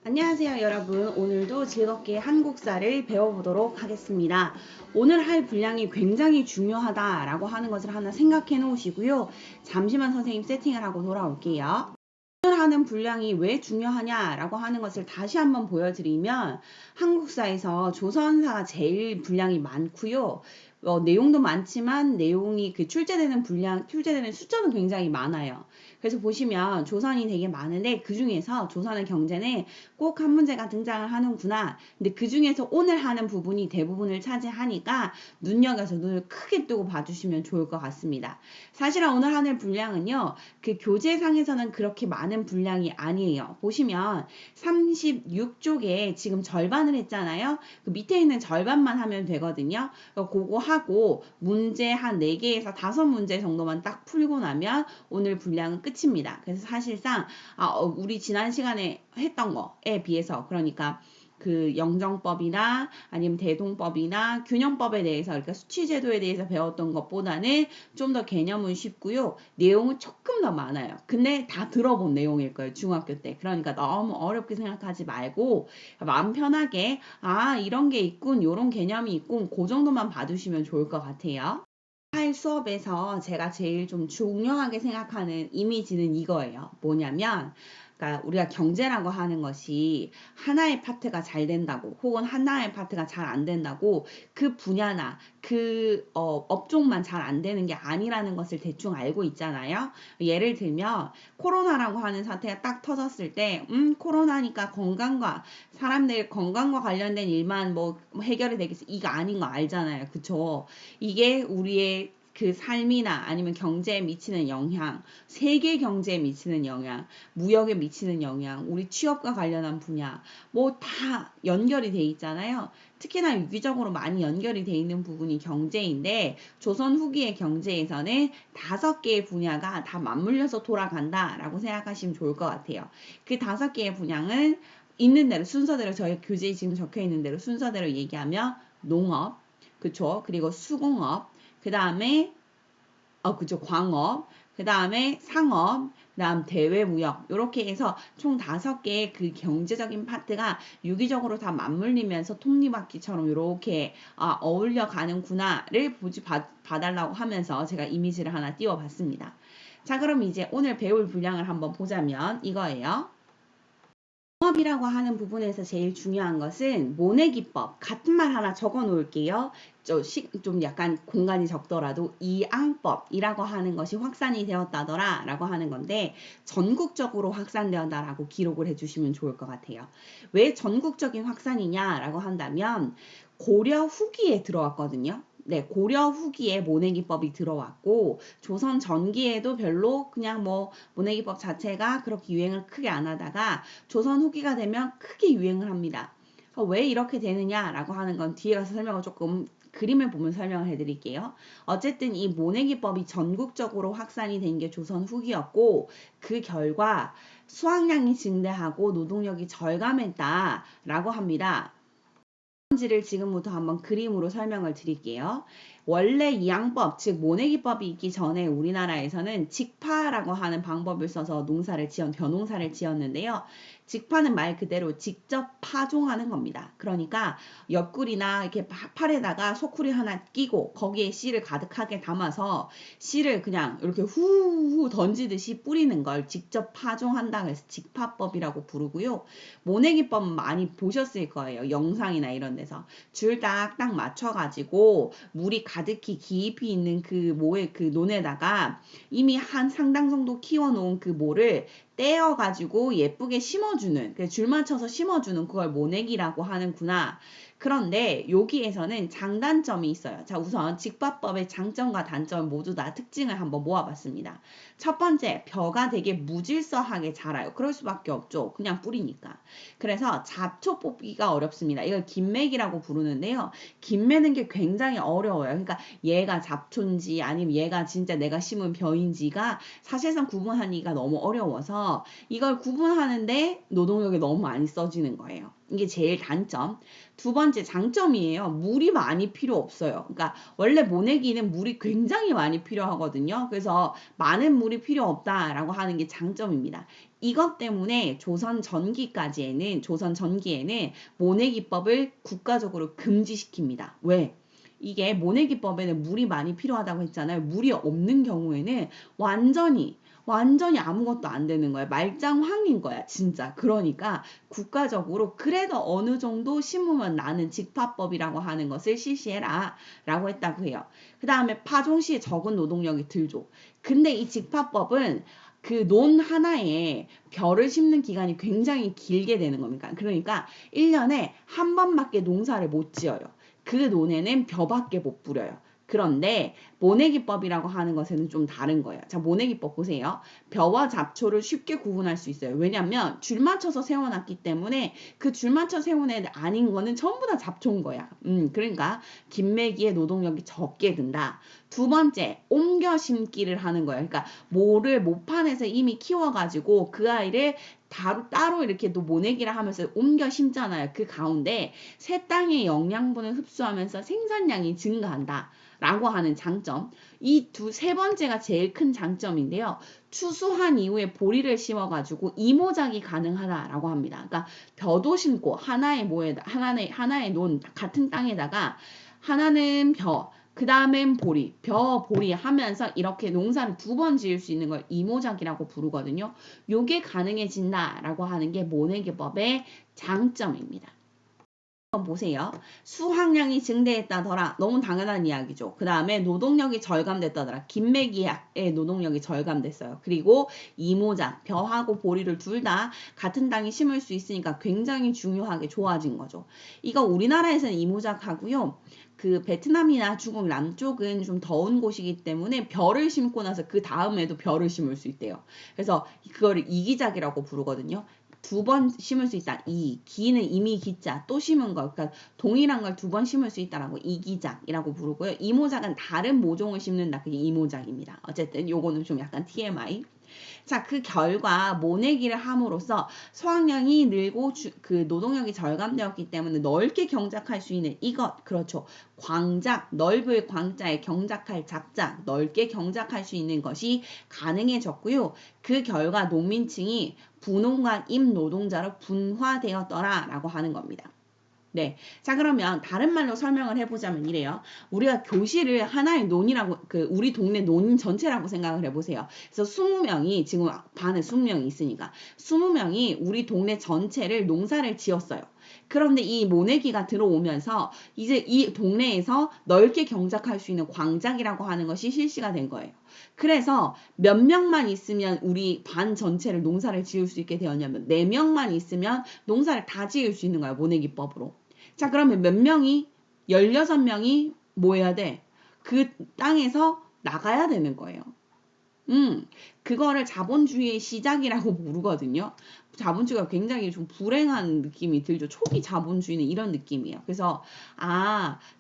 안녕하세요 여러분. 오늘도 즐겁게 한국사를 배워보도록 하겠습니다. 오늘 할 분량이 굉장히 중요하다라고 하는 것을 하나 생각해 놓으시고요. 잠시만 선생님 세팅을 하고 돌아올게요. 오늘 하는 분량이 왜 중요하냐라고 하는 것을 다시 한번 보여드리면 한국사에서 조선사가 제일 분량이 많고요. 내용도 많지만 내용이 출제되는 숫자도 굉장히 많아요. 그래서 보시면 조선이 되게 많은데 그 중에서 조선의 경제는 꼭 한 문제가 등장을 하는구나. 근데 그 중에서 오늘 하는 부분이 대부분을 차지하니까 눈여겨서 눈을 크게 뜨고 봐주시면 좋을 것 같습니다. 사실은 오늘 하는 분량은요. 그 교재상에서는 그렇게 많은 분량이 아니에요. 보시면 36쪽에 지금 절반을 했잖아요. 그 밑에 있는 절반만 하면 되거든요. 그거 하고 문제 한 4개에서 5문제 정도만 딱 풀고 나면 오늘 분량은 끝입니다. 그래서 사실상 우리 지난 시간에 했던 거에 비해서 그러니까 그 영정법이나 아니면 대동법이나 균형법에 대해서 그러니까 수치제도에 대해서 배웠던 것보다는 좀 더 개념은 쉽고요. 내용은 조금 더 많아요. 근데 다 들어본 내용일 거예요. 중학교 때. 그러니까 너무 어렵게 생각하지 말고 마음 편하게 이런 게 있군, 요런 개념이 있군, 그 정도만 봐두시면 좋을 것 같아요. 할 수업에서 제가 제일 좀 중요하게 생각하는 이미지는 이거예요. 뭐냐면 그러니까 우리가 경제라고 하는 것이 하나의 파트가 잘 된다고 혹은 하나의 파트가 잘 안 된다고 그 분야나 그 업종만 잘 안 되는 게 아니라는 것을 대충 알고 있잖아요. 예를 들면 코로나라고 하는 사태가 딱 터졌을 때 코로나니까 사람들 건강과 관련된 일만 뭐 해결이 되겠어. 이거 아닌 거 알잖아요. 그쵸? 이게 우리의 그 삶이나 아니면 경제에 미치는 영향, 세계 경제에 미치는 영향, 무역에 미치는 영향, 우리 취업과 관련한 분야, 뭐 다 연결이 돼 있잖아요. 특히나 유기적으로 많이 연결이 돼 있는 부분이 경제인데 조선 후기의 경제에서는 5개의 분야가 다 맞물려서 돌아간다라고 생각하시면 좋을 것 같아요. 그 5개의 분야는 있는 대로 순서대로 저희 교재에 지금 적혀 있는 대로 순서대로 얘기하면 농업, 그쵸? 그리고 수공업, 그 다음에 그죠. 광업, 그 다음에 상업, 그 다음 대외무역 이렇게 해서 총 5개의 그 경제적인 파트가 유기적으로 다 맞물리면서 톱니바퀴처럼 이렇게 어울려 가는구나를 봐달라고 하면서 제가 이미지를 하나 띄워봤습니다. 자, 그럼 이제 오늘 배울 분량을 한번 보자면 이거예요. 농업이라고 하는 부분에서 제일 중요한 것은 모내기법 같은 말 하나 적어 놓을게요. 좀 약간 공간이 적더라도 이항법이라고 하는 것이 확산이 되었다더라 라고 하는 건데 전국적으로 확산되었다라고 기록을 해주시면 좋을 것 같아요. 왜 전국적인 확산이냐 라고 한다면 고려 후기에 들어왔거든요. 네, 고려 후기에 모내기법이 들어왔고 조선 전기에도 별로 그냥 뭐 모내기법 자체가 그렇게 유행을 크게 안 하다가 조선 후기가 되면 크게 유행을 합니다. 왜 이렇게 되느냐라고 하는 건 뒤에 가서 설명을 조금 그림을 보면 설명을 해드릴게요. 어쨌든 이 모내기법이 전국적으로 확산이 된 게 조선 후기였고 그 결과 수확량이 증대하고 노동력이 절감했다라고 합니다. 지를 지금부터 한번 그림으로 설명을 드릴게요. 원래 이항법, 즉 모내기법이 있기 전에 우리나라에서는 직파라고 하는 방법을 써서 벼농사를 지었는데요. 직파는 말 그대로 직접 파종하는 겁니다. 그러니까 옆구리나 이렇게 팔에다가 소쿠리 하나 끼고 거기에 씨를 가득하게 담아서 씨를 그냥 이렇게 후후 던지듯이 뿌리는 걸 직접 파종한다고 해서 직파법이라고 부르고요. 모내기법 많이 보셨을 거예요. 영상이나 이런 데서. 줄 딱딱 맞춰가지고 물이 가득히 깊이 있는 그 모의 그 논에다가 이미 한 상당 정도 키워놓은 그 모를 떼어가지고 예쁘게 심어주는, 줄 맞춰서 심어주는 그걸 모내기라고 하는구나. 그런데 여기에서는 장단점이 있어요. 자, 우선 직파법의 장점과 단점 모두 다 특징을 한번 모아봤습니다. 첫 번째, 벼가 되게 무질서하게 자라요. 그럴 수밖에 없죠. 그냥 뿌리니까. 그래서 잡초 뽑기가 어렵습니다. 이걸 김매기라고 부르는데요. 김매는 게 굉장히 어려워요. 그러니까 얘가 잡초인지 아니면 얘가 진짜 내가 심은 벼인지가 사실상 구분하기가 너무 어려워서 그래서 이걸 구분하는데 노동력이 너무 많이 써지는 거예요. 이게 제일 단점. 두 번째 장점이에요. 물이 많이 필요 없어요. 그러니까 원래 모내기는 물이 굉장히 많이 필요하거든요. 그래서 많은 물이 필요 없다라고 하는 게 장점입니다. 이것 때문에 조선 전기에는 모내기법을 국가적으로 금지시킵니다. 왜? 이게 모내기법에는 물이 많이 필요하다고 했잖아요. 물이 없는 경우에는 완전히 아무것도 안 되는 거야. 말짱황인 거야, 진짜. 그러니까 국가적으로 그래도 어느 정도 심으면 나는 직파법이라고 하는 것을 실시해라 라고 했다고 해요. 그 다음에 파종시에 적은 노동력이 들죠. 근데 이 직파법은 그 논 하나에 벼를 심는 기간이 굉장히 길게 되는 겁니다. 그러니까 1년에 한 번밖에 농사를 못 지어요. 그 논에는 벼밖에 못 뿌려요. 그런데 모내기법이라고 하는 것에는 좀 다른 거예요. 자, 모내기법 보세요. 벼와 잡초를 쉽게 구분할 수 있어요. 왜냐면 줄 맞춰서 세워놨기 때문에 그 줄 맞춰 세운 애 아닌 거는 전부 다 잡초인 거야. 그러니까 김매기의 노동력이 적게 든다. 두 번째, 옮겨 심기를 하는 거예요. 그러니까 모를 모판에서 이미 키워가지고 그 아이를 따로 이렇게 또 모내기를 하면서 옮겨 심잖아요. 그 가운데 새 땅의 영양분을 흡수하면서 생산량이 증가한다. 라고 하는 장점. 세 번째가 제일 큰 장점인데요. 추수한 이후에 보리를 심어가지고 이모작이 가능하다라고 합니다. 그러니까 벼도 심고 하나의 논 같은 땅에다가 하나는 벼, 그 다음엔 보리, 보리 하면서 이렇게 농사를 두 번 지을 수 있는 걸 이모작이라고 부르거든요. 요게 가능해진다라고 하는 게 모내기법의 장점입니다. 보세요. 수확량이 증대했다더라. 너무 당연한 이야기죠. 그 다음에 노동력이 절감됐다더라. 김매기의 노동력이 절감됐어요. 그리고 이모작, 벼하고 보리를 둘 다 같은 땅에 심을 수 있으니까 굉장히 중요하게 좋아진 거죠. 이거 우리나라에서는 이모작하고요. 그 베트남이나 중국 남쪽은 좀 더운 곳이기 때문에 벼를 심고 나서 그 다음에도 벼를 심을 수 있대요. 그래서 그거를 이기작이라고 부르거든요. 두 번 심을 수 있다. 기는 이미 기자 또 심은 거. 그러니까 동일한 걸 두 번 심을 수 있다라고 이기작이라고 부르고요. 이모작은 다른 모종을 심는다. 그게 이모작입니다. 어쨌든 요거는 좀 약간 TMI. 자, 그 결과 모내기를 함으로써 수확량이 늘고 그 노동력이 절감되었기 때문에 넓게 경작할 수 있는 이것, 그렇죠. 광작, 넓을 광자에 경작할 작작, 넓게 경작할 수 있는 것이 가능해졌고요. 그 결과 농민층이 분홍과 임노동자로 분화되었더라라고 하는 겁니다. 네. 자, 그러면 다른 말로 설명을 해보자면 이래요. 우리가 교실을 하나의 논이라고, 우리 동네 논 전체라고 생각을 해보세요. 그래서 20명이, 지금 반에 20명이 있으니까, 20명이 우리 동네 전체를 농사를 지었어요. 그런데 이 모내기가 들어오면서 이제 이 동네에서 넓게 경작할 수 있는 광작이라고 하는 것이 실시가 된 거예요. 그래서 몇 명만 있으면 우리 반 전체를 농사를 지을 수 있게 되었냐면 4명만 있으면 농사를 다 지을 수 있는 거예요. 모내기법으로. 자, 그러면 몇 명이 16명이 뭐 해야 돼? 그 땅에서 나가야 되는 거예요. 그거를 자본주의의 시작이라고 부르거든요. 자본주의가 굉장히 좀 불행한 느낌이 들죠. 초기 자본주의는 이런 느낌이에요. 그래서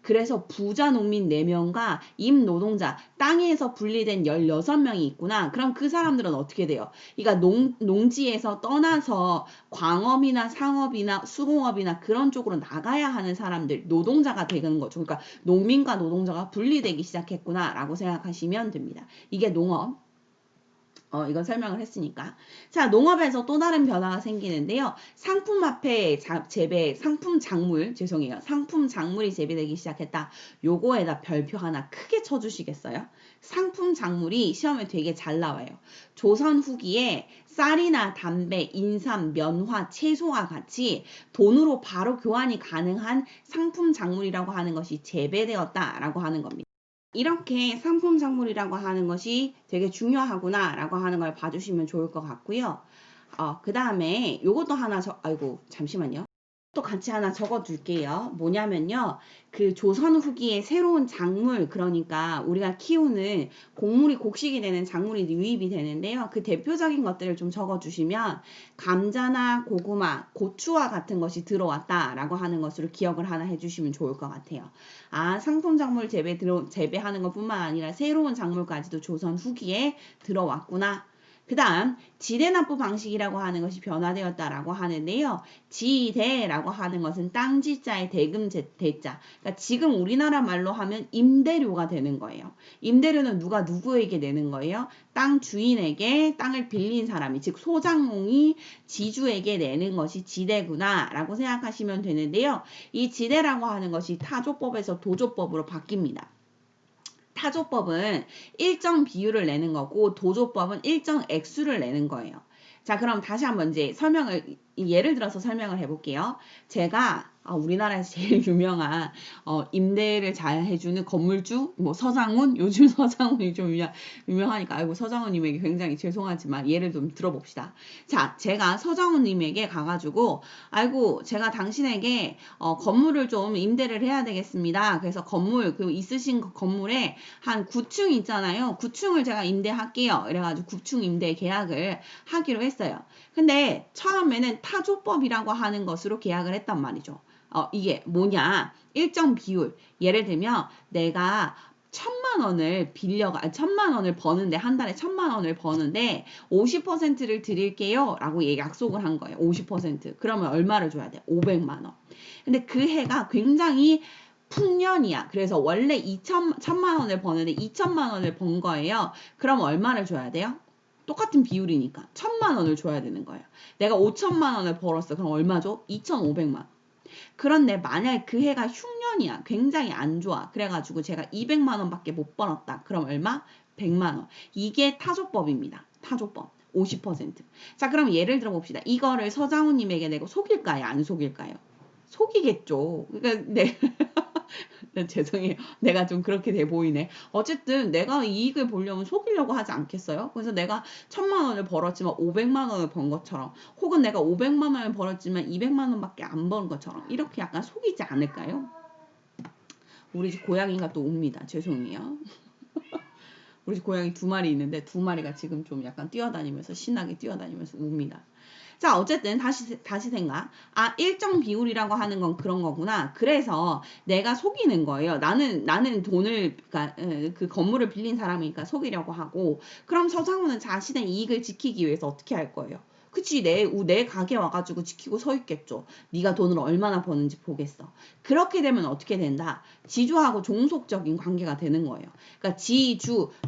그래서 부자 농민 4명과 임노동자 땅에서 분리된 16명이 있구나. 그럼 그 사람들은 어떻게 돼요? 그러니까 농지에서 떠나서 광업이나 상업이나 수공업이나 그런 쪽으로 나가야 하는 사람들, 노동자가 되는 거죠. 그러니까 농민과 노동자가 분리되기 시작했구나라고 생각하시면 됩니다. 이게 농업. 이건 설명을 했으니까. 자, 농업에서 또 다른 변화가 생기는데요. 상품 작물이 재배되기 시작했다. 요거에다 별표 하나 크게 쳐주시겠어요? 상품 작물이 시험에 되게 잘 나와요. 조선 후기에 쌀이나 담배, 인삼, 면화, 채소와 같이 돈으로 바로 교환이 가능한 상품 작물이라고 하는 것이 재배되었다라고 하는 겁니다. 이렇게 상품 작물이라고 하는 것이 되게 중요하구나 라고 하는 걸 봐주시면 좋을 것 같고요. 그 다음에 요것도 하나 잠시만요. 또 같이 하나 적어 둘게요. 뭐냐면요. 그 조선 후기에 새로운 작물, 그러니까 우리가 키우는 곡물이 곡식이 되는 작물이 유입이 되는데요. 그 대표적인 것들을 좀 적어 주시면 감자나 고구마, 고추와 같은 것이 들어왔다라고 하는 것으로 기억을 하나 해주시면 좋을 것 같아요. 상품 작물 재배하는 것뿐만 아니라 새로운 작물까지도 조선 후기에 들어왔구나. 그 다음 지대납부 방식이라고 하는 것이 변화되었다라고 하는데요. 지대라고 하는 것은 땅지자의 대자. 그러니까 지금 우리나라 말로 하면 임대료가 되는 거예요. 임대료는 누가 누구에게 내는 거예요? 땅 주인에게 땅을 빌린 사람이, 즉 소장농이 지주에게 내는 것이 지대구나 라고 생각하시면 되는데요. 이 지대라고 하는 것이 타조법에서 도조법으로 바뀝니다. 타조법은 일정 비율을 내는 거고 도조법은 일정 액수를 내는 거예요. 자, 그럼 다시 한번 이제 예를 들어서 설명을 해볼게요. 제가 우리나라에서 제일 유명한 임대를 잘 해주는 건물주 뭐 서장훈, 요즘 서장훈이 좀 유명하니까 아이고 서장훈님에게 굉장히 죄송하지만 예를 좀 들어봅시다. 자, 제가 서장훈님에게 가가지고 아이고 제가 당신에게 건물을 좀 임대를 해야 되겠습니다. 그래서 그 있으신 건물에 한 9층 있잖아요. 9층을 제가 임대할게요. 이래가지고 9층 임대 계약을 하기로 했어요. 근데 처음에는 타조법이라고 하는 것으로 계약을 했단 말이죠. 이게 뭐냐? 일정 비율. 예를 들면 내가 1,000만 원을 버는데, 한 달에 1,000만 원을 버는데 50%를 드릴게요 라고 약속을 한 거예요. 50%. 그러면 얼마를 줘야 돼? 500만 원. 근데 그 해가 굉장히 풍년이야. 그래서 원래 1,000만 원을 버는데 2,000만 원을 번 거예요. 그럼 얼마를 줘야 돼요? 똑같은 비율이니까 1,000만 원을 줘야 되는 거예요. 내가 5,000만 원을 벌었어. 그럼 얼마 줘? 2,500만 원. 그런데 만약에 그 해가 흉년이야. 굉장히 안 좋아. 그래가지고 제가 200만 원밖에 못 벌었다. 그럼 얼마? 100만 원. 이게 타조법입니다. 타조법. 50%. 자, 그럼 예를 들어 봅시다. 이거를 서장훈님에게 내고 속일까요? 안 속일까요? 속이겠죠. 그러니까 네, 죄송해요. 내가 좀 그렇게 돼 보이네. 어쨌든 내가 이익을 보려면 속이려고 하지 않겠어요? 그래서 내가 1,000만 원을 벌었지만 500만 원을 번 것처럼, 혹은 내가 500만 원을 벌었지만 200만 원밖에 안 번 것처럼 이렇게 약간 속이지 않을까요? 우리 집 고양이가 또 웁니다. 죄송해요. 우리 집 고양이 2마리 있는데 2마리가 지금 좀 약간 뛰어다니면서 신나게 뛰어다니면서 웁니다. 자, 어쨌든 다시 생각. 일정 비율이라고 하는 건 그런 거구나. 그래서 내가 속이는 거예요. 나는 돈을, 그러니까 그 건물을 빌린 사람이니까 속이려고 하고, 그럼 서장훈은 자신의 이익을 지키기 위해서 어떻게 할 거예요? 그치, 내 가게 와가지고 지키고 서 있겠죠. 네가 돈을 얼마나 버는지 보겠어. 그렇게 되면 어떻게 된다? 지주하고 종속적인 관계가 되는 거예요. 그러니까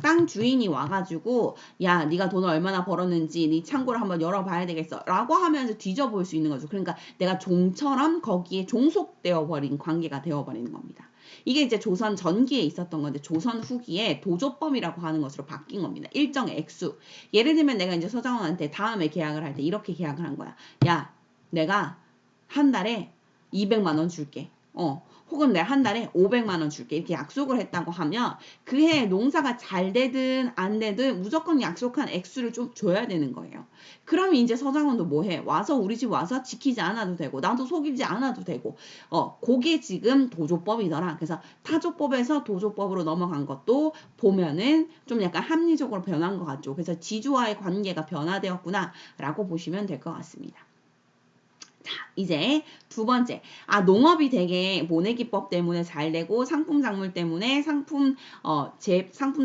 땅 주인이 와가지고 야, 네가 돈을 얼마나 벌었는지 네 창고를 한번 열어봐야 되겠어 라고 하면서 뒤져볼 수 있는 거죠. 그러니까 내가 종처럼 거기에 종속되어 버린 관계가 되어버리는 겁니다. 이게 이제 조선 전기에 있었던 건데 조선 후기에 도조법이라고 하는 것으로 바뀐 겁니다. 일정 액수. 예를 들면 내가 이제 서장훈한테 다음에 계약을 할 때 이렇게 계약을 한 거야. 야, 내가 한 달에 200만 원 줄게. 혹은 내가 한 달에 500만 원 줄게. 이렇게 약속을 했다고 하면 그 해 농사가 잘 되든 안 되든 무조건 약속한 액수를 좀 줘야 되는 거예요. 그러면 이제 서장훈도 뭐해? 우리 집 와서 지키지 않아도 되고 나도 속이지 않아도 되고 그게 지금 도조법이더라. 그래서 타조법에서 도조법으로 넘어간 것도 보면은 좀 약간 합리적으로 변한 것 같죠. 그래서 지주와의 관계가 변화되었구나 라고 보시면 될 것 같습니다. 자, 이제 두 번째. 농업이 되게 모내기법 때문에 잘 되고 상품 작물 때문에 상품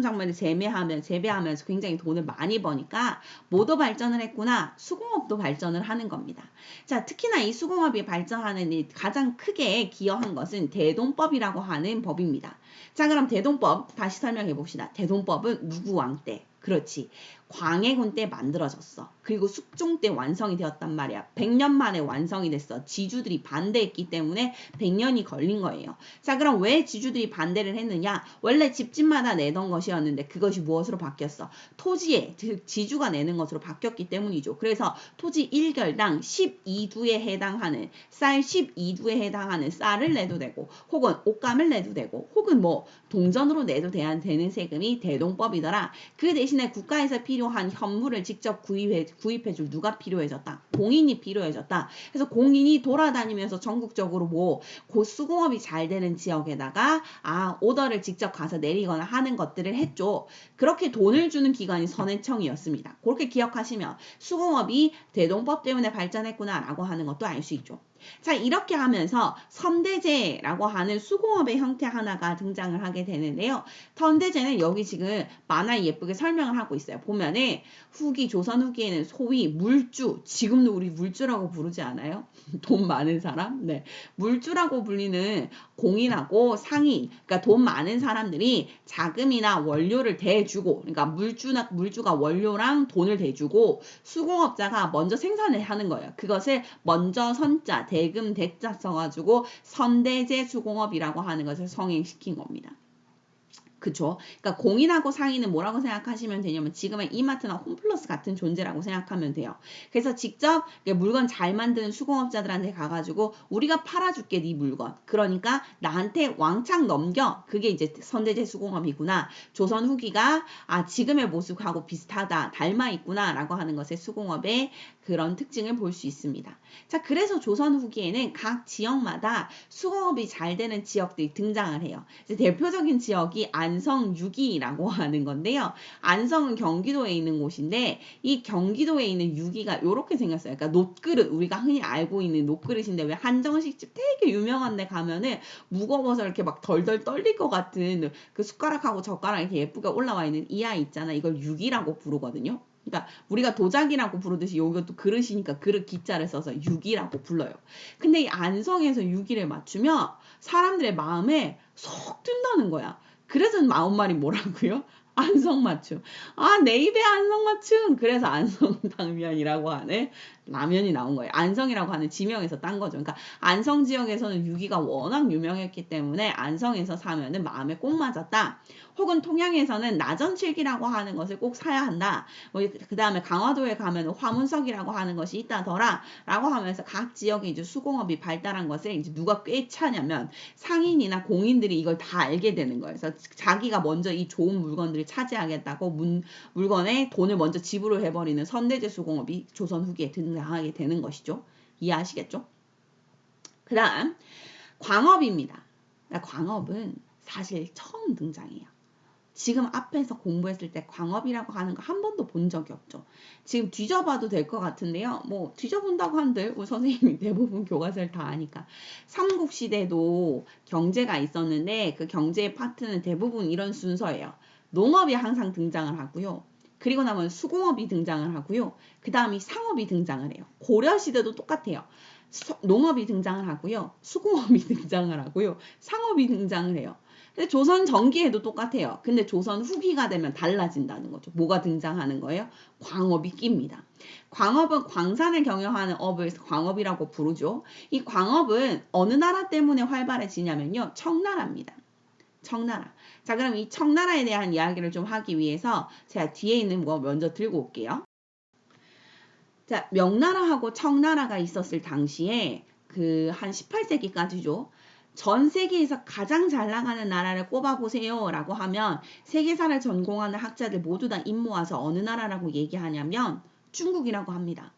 작물을 재배하면서 굉장히 돈을 많이 버니까 뭐도 발전을 했구나. 수공업도 발전을 하는 겁니다. 자, 특히나 이 수공업이 발전하는 데 가장 크게 기여한 것은 대동법이라고 하는 법입니다. 자, 그럼 대동법 다시 설명해 봅시다. 대동법은 누구 왕 때? 그렇지. 광해군 때 만들어졌어. 그리고 숙종 때 완성이 되었단 말이야. 100년 만에 완성이 됐어. 지주들이 반대했기 때문에 100년이 걸린 거예요. 자, 그럼 왜 지주들이 반대를 했느냐? 원래 집집마다 내던 것이었는데 그것이 무엇으로 바뀌었어? 토지에, 즉 지주가 내는 것으로 바뀌었기 때문이죠. 그래서 토지 1결당 12두에 해당하는 쌀 12두에 해당하는 쌀을 내도 되고, 혹은 옷감을 내도 되고, 혹은 뭐 동전으로 내도 되는 세금이 대동법이더라. 그 대신에 국가에서 필요한 현물을 직접 구입해줄 누가 필요해졌다. 공인이 필요해졌다. 그래서 공인이 돌아다니면서 전국적으로 수공업이 잘 되는 지역에다가 오더를 직접 가서 내리거나 하는 것들을 했죠. 그렇게 돈을 주는 기관이 선해청이었습니다. 그렇게 기억하시면 수공업이 대동법 때문에 발전했구나 라고 하는 것도 알 수 있죠. 자, 이렇게 하면서 선대제라고 하는 수공업의 형태 하나가 등장을 하게 되는데요. 선대제는 여기 지금 만화에 예쁘게 설명을 하고 있어요. 보면은 후기, 조선 후기에는 소위 물주, 지금도 우리 물주라고 부르지 않아요? 돈 많은 사람? 네. 물주라고 불리는 공인하고 상인, 그러니까 돈 많은 사람들이 자금이나 원료를 대주고, 그러니까 물주가 원료랑 돈을 대주고 수공업자가 먼저 생산을 하는 거예요. 그것을 먼저 선자, 대금, 대자 써가지고 선대제 수공업이라고 하는 것을 성행시킨 겁니다. 그쵸? 그러니까 공인하고 상인은 뭐라고 생각하시면 되냐면 지금의 이마트나 홈플러스 같은 존재라고 생각하면 돼요. 그래서 직접 물건 잘 만드는 수공업자들한테 가가지고 우리가 팔아줄게 네 물건. 그러니까 나한테 왕창 넘겨. 그게 이제 선대제 수공업이구나. 조선 후기가 지금의 모습하고 비슷하다. 닮아 있구나 라고 하는 것의 수공업의 그런 특징을 볼 수 있습니다. 자, 그래서 조선 후기에는 각 지역마다 수공업이 잘 되는 지역들이 등장을 해요. 대표적인 지역이 안성 6기라고 하는 건데요. 안성은 경기도에 있는 곳인데 이 경기도에 있는 6기가 이렇게 생겼어요. 그러니까 놋그릇, 우리가 흔히 알고 있는 놋그릇인데 왜 한정식집 되게 유명한 데 가면은 무거워서 이렇게 막 덜덜 떨릴 것 같은 그 숟가락하고 젓가락 이렇게 예쁘게 올라와 있는 이 아이 있잖아. 이걸 6기라고 부르거든요. 그러니까 우리가 도자기라고 부르듯이 여기가 또 그릇이니까 그릇 기자를 써서 6기라고 불러요. 근데 이 안성에서 6기를 맞추면 사람들의 마음에 쏙 든다는 거야. 그래서 마음말이 뭐라고요? 안성맞춤. 내 입에 안성맞춤. 그래서 안성당면이라고 하는 라면이 나온 거예요. 안성이라고 하는 지명에서 딴 거죠. 그러니까 안성 지역에서는 6기가 워낙 유명했기 때문에 안성에서 사면은 마음에 꼭 맞았다. 혹은 통영에서는 나전칠기라고 하는 것을 꼭 사야 한다. 그 다음에 강화도에 가면 화문석이라고 하는 것이 있다더라. 라고 하면서 각 지역에 이제 수공업이 발달한 것을 이제 누가 꿰차냐면 상인이나 공인들이 이걸 다 알게 되는 거예요. 그래서 자기가 먼저 이 좋은 물건들을 차지하겠다고 물건에 돈을 먼저 지불을 해버리는 선대제 수공업이 조선 후기에 등장하게 되는 것이죠. 이해하시겠죠? 그 다음 광업입니다. 광업은 사실 처음 등장해요. 지금 앞에서 공부했을 때 광업이라고 하는 거 한 번도 본 적이 없죠. 지금 뒤져봐도 될 것 같은데요. 뭐 뒤져본다고 한들 우리 선생님이 대부분 교과서를 다 아니까 삼국시대도 경제가 있었는데 그 경제의 파트는 대부분 이런 순서예요. 농업이 항상 등장을 하고요. 그리고 나면 수공업이 등장을 하고요. 그 다음이 상업이 등장을 해요. 고려시대도 똑같아요. 농업이 등장을 하고요. 수공업이 등장을 하고요. 상업이 등장을 해요. 근데 조선 전기에도 똑같아요. 근데 조선 후기가 되면 달라진다는 거죠. 뭐가 등장하는 거예요? 광업이 낍니다. 광업은 광산을 경영하는 업을 광업이라고 부르죠. 이 광업은 어느 나라 때문에 활발해지냐면요. 청나라입니다. 청나라. 자, 그럼 이 청나라에 대한 이야기를 좀 하기 위해서 제가 뒤에 있는 거 먼저 들고 올게요. 자, 명나라하고 청나라가 있었을 당시에 그 한 18세기까지죠. 전 세계에서 가장 잘 나가는 나라를 꼽아보세요 라고 하면 세계사를 전공하는 학자들 모두 다 입 모아서 어느 나라라고 얘기하냐면 중국이라고 합니다.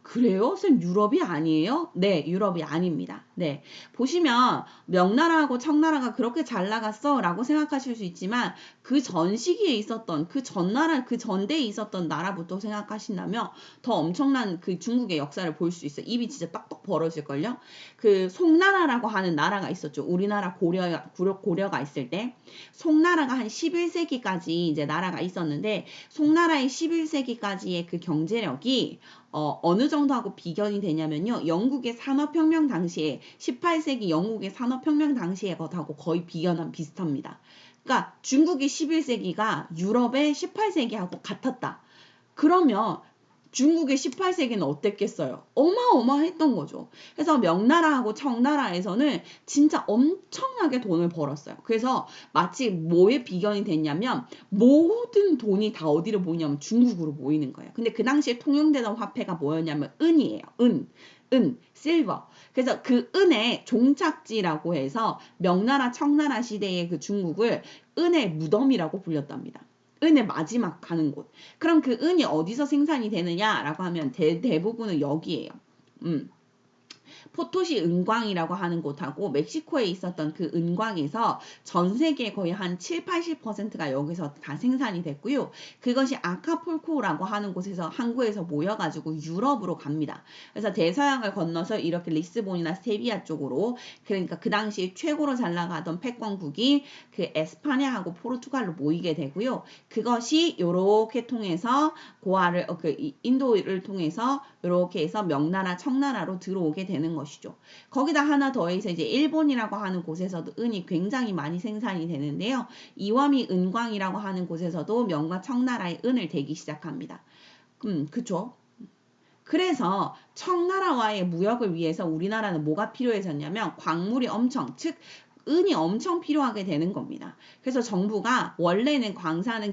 그래요? 쌤 유럽이 아니에요? 네, 유럽이 아닙니다. 네, 보시면 명나라하고 청나라가 그렇게 잘 나갔어 라고 생각하실 수 있지만 그 전 시기에 있었던 그 전나라 그 전대에 있었던 나라부터 생각하신다면 더 엄청난 그 중국의 역사를 볼 수 있어요. 입이 진짜 떡떡 벌어질걸요. 그 송나라라고 하는 나라가 있었죠. 우리나라 고려가 있을 때 송나라가 한 11세기까지 이제 나라가 있었는데 송나라의 11세기까지의 그 경제력이 어느 정도하고 비견이 되냐면요. 영국의 산업혁명 당시에 18세기 영국의 산업혁명 당시에 것하고 거의 비슷합니다. 그러니까 중국의 11세기가 유럽의 18세기하고 같았다. 그러면 중국의 18세기는 어땠겠어요? 어마어마했던 거죠. 그래서 명나라하고 청나라에서는 진짜 엄청나게 돈을 벌었어요. 그래서 마치 뭐에 비견이 됐냐면 모든 돈이 다 어디로 모이냐면 중국으로 모이는 거예요. 근데 그 당시에 통용되던 화폐가 뭐였냐면 은이에요. 실버. 그래서 그 은의 종착지라고 해서 명나라 청나라 시대의 그 중국을 은의 무덤이라고 불렸답니다. 은의 마지막 가는 곳. 그럼 그 은이 어디서 생산이 되느냐라고 하면 대부분은 여기에요. 포토시 은광이라고 하는 곳하고 멕시코에 있었던 그 은광에서 전 세계 거의 한 7, 80%가 여기서 다 생산이 됐고요. 그것이 아카풀코라고 하는 곳에서 항구에서 모여가지고 유럽으로 갑니다. 그래서 대서양을 건너서 이렇게 리스본이나 세비야 쪽으로, 그러니까 그 당시 최고로 잘 나가던 패권국이 그 에스파냐하고 포르투갈로 모이게 되고요. 그것이 요렇게 통해서 고아를 인도를 통해서 이렇게 해서 명나라, 청나라로 들어오게 되는 것이죠. 거기다 하나 더해서 이제 일본이라고 하는 곳에서도 은이 굉장히 많이 생산이 되는데요. 이와미 은광이라고 하는 곳에서도 명과 청나라의 은을 대기 시작합니다. 그쵸? 그래서 청나라와의 무역을 위해서 우리나라는 뭐가 필요해졌냐면 광물이 엄청, 즉 은이 엄청 필요하게 되는 겁니다. 그래서 정부가 원래는 광산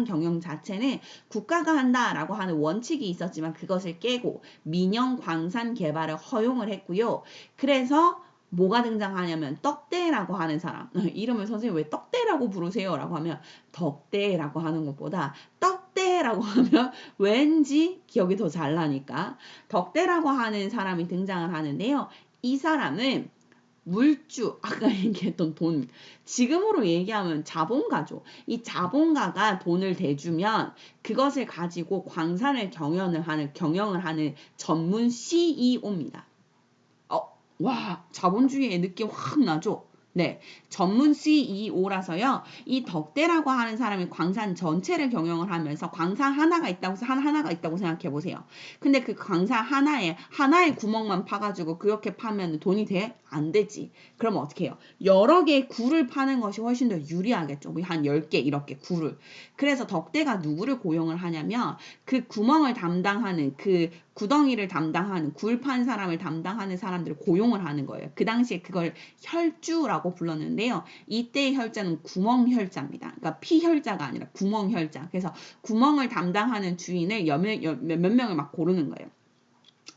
경영 자체는 국가가 한다라고 하는 원칙이 있었지만 그것을 깨고 민영 광산 개발을 허용을 했고요. 그래서 뭐가 등장하냐면 떡대라고 하는 사람. 이름을 선생님 왜 떡대라고 부르세요? 라고 하면 덕대라고 하는 것보다 떡대라고 하면 왠지 기억이 더 잘 나니까 덕대라고 하는 사람이 등장을 하는데요. 이 사람은 물주, 아까 얘기했던 돈, 지금으로 얘기하면 자본가죠. 이 자본가가 돈을 대주면 그것을 가지고 광산을 경영을 하는 전문 CEO입니다. 와, 자본주의의 느낌 확 나죠? 네, 전문 CEO라서요. 이 덕대라고 하는 사람이 광산 전체를 경영을 하면서 광산 하나가 있다고 생각해 보세요. 근데 그 광산 하나의 구멍만 파가지고 그렇게 파면 돈이 돼? 안 되지. 그럼 어떻게 해요? 여러 개의 굴을 파는 것이 훨씬 더 유리하겠죠. 한 10개 이렇게 굴을. 그래서 덕대가 누구를 고용을 하냐면 그 구멍을 담당하는 그 구덩이를 담당하는 굴 판 사람을 담당하는 사람들을 고용을 하는 거예요. 그 당시에 그걸 혈주라고 불렀는데요. 이때의 혈자는 구멍혈자입니다. 그러니까 피혈자가 아니라 구멍혈자. 그래서 구멍을 담당하는 주인을 몇 명을 막 고르는 거예요.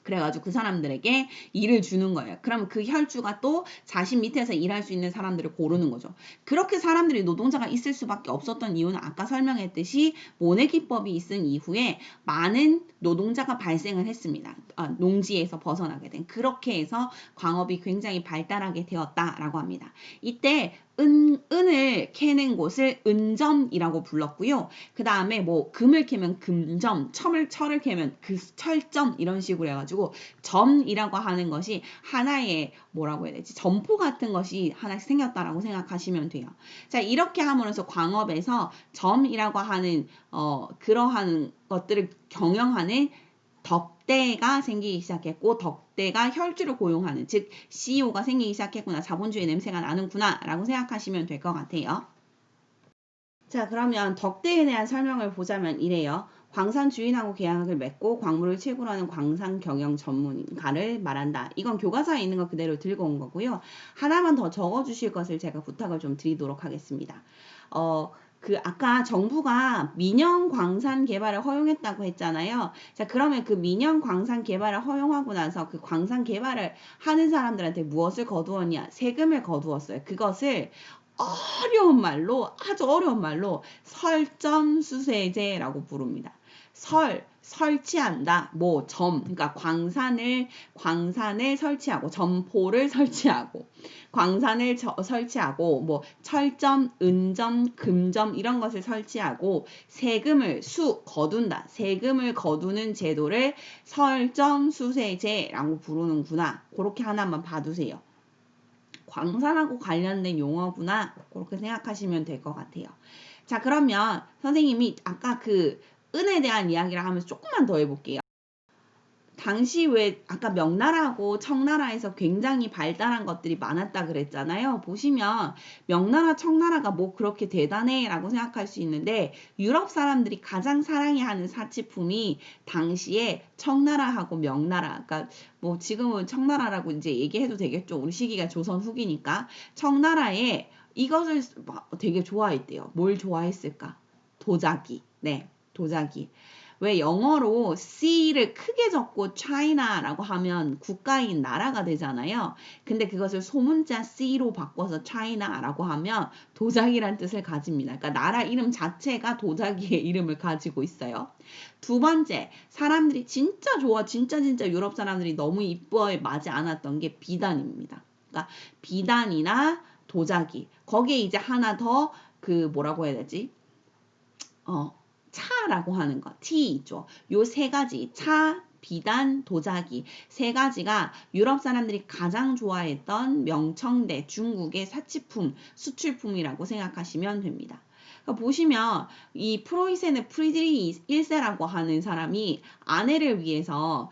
그래가지고 그 사람들에게 일을 주는 거예요. 그러면 그 혈주가 또 자신 밑에서 일할 수 있는 사람들을 고르는 거죠. 그렇게 사람들이 노동자가 있을 수밖에 없었던 이유는 아까 설명했듯이 모내기법이 있은 이후에 많은 노동자가 발생을 했습니다. 농지에서 벗어나게 된. 그렇게 해서 광업이 굉장히 발달하게 되었다라고 합니다. 이때 은을 캐는 곳을 은점이라고 불렀고요. 그 다음에 뭐 금을 캐면 금점, 철을 캐면 그 철점 이런 식으로 해가지고 점이라고 하는 것이 하나의 뭐라고 해야 되지? 점포 같은 것이 하나씩 생겼다라고 생각하시면 돼요. 자, 이렇게 함으로써 광업에서 점이라고 하는 그러한 것들을 경영하는 덕대가 생기기 시작했고 덕대가 혈주를 고용하는 즉 CEO가 생기기 시작했구나. 자본주의 냄새가 나는구나 라고 생각하시면 될 것 같아요. 자, 그러면 덕대에 대한 설명을 보자면 이래요. 광산 주인하고 계약을 맺고 광물을 채굴 하는 광산 경영 전문가를 말한다. 이건 교과서에 있는 거 그대로 들고 온 거고요. 하나만 더 적어주실 것을 제가 부탁을 좀 드리도록 하겠습니다. 아까 정부가 민영 광산 개발을 허용했다고 했잖아요. 자, 그러면 그 민영 광산 개발을 허용하고 나서 그 광산 개발을 하는 사람들한테 무엇을 거두었냐? 세금을 거두었어요. 그것을 아주 어려운 말로 설점수세제라고 부릅니다. 설치한다. 그러니까 광산을 설치하고, 점포를 설치하고, 광산을 설치하고, 철점, 은점, 금점 이런 것을 설치하고, 세금을 거둔다. 세금을 거두는 제도를 설점수세제라고 부르는구나. 그렇게 하나만 봐두세요. 광산하고 관련된 용어구나. 그렇게 생각하시면 될 것 같아요. 자, 그러면 선생님이 아까 그 은에 대한 이야기를 하면서 조금만 더 해볼게요. 당시 왜 아까 명나라하고 청나라에서 굉장히 발달한 것들이 많았다 그랬잖아요. 보시면 명나라, 청나라가 뭐 그렇게 대단해 라고 생각할 수 있는데 유럽 사람들이 가장 사랑해하는 사치품이 당시에 청나라하고 명나라, 그러니까 뭐 지금은 청나라라고 이제 얘기해도 되겠죠. 우리 시기가 조선 후기니까 청나라에 이것을 되게 좋아했대요. 뭘 좋아했을까? 도자기. 네, 도자기. 왜 영어로 C를 크게 적고 China라고 하면 국가인 나라가 되잖아요. 근데 그것을 소문자 C로 바꿔서 China라고 하면 도자기란 뜻을 가집니다. 그러니까 나라 이름 자체가 도자기의 이름을 가지고 있어요. 두 번째, 사람들이 진짜 좋아, 진짜 유럽 사람들이 너무 이뻐에 맞지 않았던 게 비단입니다. 그러니까 비단이나 도자기. 거기에 이제 하나 더 그 뭐라고 해야 되지? 차라고 하는 거, 티 있죠. 요 세 가지, 차, 비단, 도자기 세 가지가 유럽 사람들이 가장 좋아했던 명청대 중국의 사치품, 수출품이라고 생각하시면 됩니다. 그러니까 보시면 이 프로이센의 프리드리히 1세라고 하는 사람이 아내를 위해서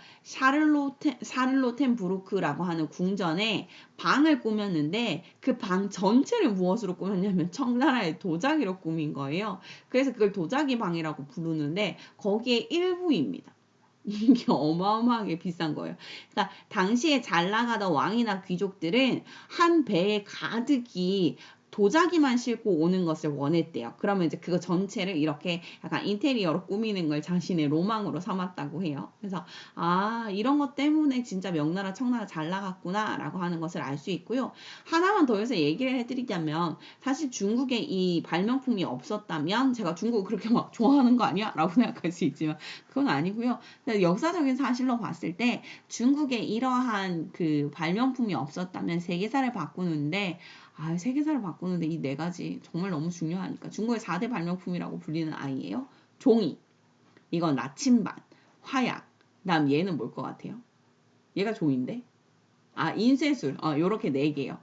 샤를로텐부르크라고 하는 궁전에 방을 꾸몄는데 그 방 전체를 무엇으로 꾸몄냐면 청나라의 도자기로 꾸민 거예요. 그래서 그걸 도자기 방이라고 부르는데 거기에 일부입니다. 이게 어마어마하게 비싼 거예요. 그러니까 당시에 잘 나가던 왕이나 귀족들은 한 배에 가득이 도자기만 싣고 오는 것을 원했대요. 그러면 이제 그거 전체를 이렇게 약간 인테리어로 꾸미는 걸 자신의 로망으로 삼았다고 해요. 그래서 이런 것 때문에 진짜 명나라 청나라 잘 나갔구나 라고 하는 것을 알 수 있고요. 하나만 더 해서 얘기를 해드리자면 사실 중국에 이 발명품이 없었다면 제가 중국을 그렇게 막 좋아하는 거 아니야? 라고 생각할 수 있지만 그건 아니고요. 역사적인 사실로 봤을 때 중국에 이러한 그 발명품이 없었다면 세계사를 바꾸는데 세계사를 바꾸는데 이 네 가지 정말 너무 중요하니까 중국의 4대 발명품이라고 불리는 아이예요. 종이, 이건 나침반, 화약, 그다음 얘는 뭘 것 같아요? 얘가 종인데? 인쇄술, 요렇게 4개요.